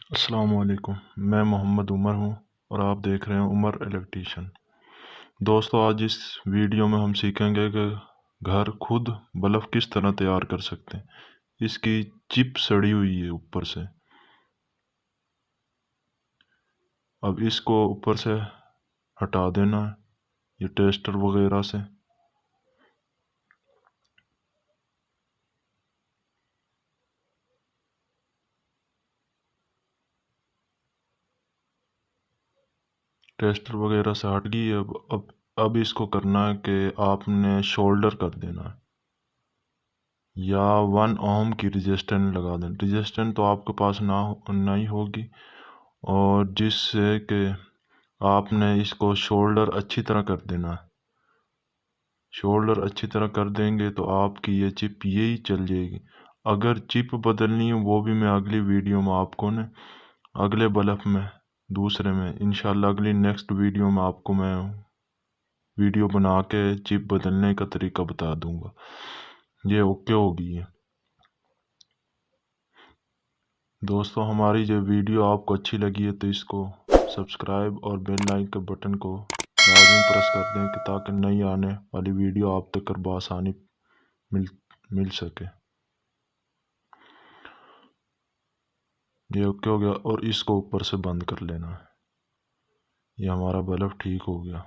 السلام علیکم، میں محمد عمر ہوں اور آپ دیکھ رہے ہیں عمر الیکٹریشین۔ دوستو، آج اس ویڈیو میں ہم سیکھیں گے کہ گھر خود بلب کس طرح تیار کر سکتے ہیں۔ اس کی چپ سڑی ہوئی ہے اوپر سے، اب اس کو اوپر سے ہٹا دینا ہے یہ ٹیسٹر وغیرہ سے۔ ٹیسٹر وغیرہ سے ہٹ گئی۔ اب اس کو کرنا ہے کہ آپ نے شولڈر کر دینا ہے یا 1 اوم کی رجسٹنس لگا دیں۔ رجسٹنس تو آپ کے پاس نہیں ہوگی، اور جس سے کہ آپ نے اس کو شولڈر اچھی طرح کر دینا ہے۔ شولڈر اچھی طرح کر دیں گے تو آپ کی یہ چپ یہی چل جائے گی۔ اگر چپ بدلنی ہے وہ بھی میں اگلی ویڈیو میں آپ کو اگلے بلب میں دوسرے میں انشاءاللہ اگلی نیکسٹ ویڈیو میں آپ کو میں ویڈیو بنا کے چپ بدلنے کا طریقہ بتا دوں گا۔ یہ اوکے ہوگی ہے دوستو۔ ہماری جو ویڈیو آپ کو اچھی لگی ہے تو اس کو سبسکرائب اور بیل لائک کے بٹن کو لازمی پریس کر دیں کہ تاکہ نئی آنے والی ویڈیو آپ تک بآسانی مل سکے۔ یہ اوکے ہو گیا، اور اس کو اوپر سے بند کر لینا ہے۔ یہ ہمارا بلب ٹھیک ہو گیا۔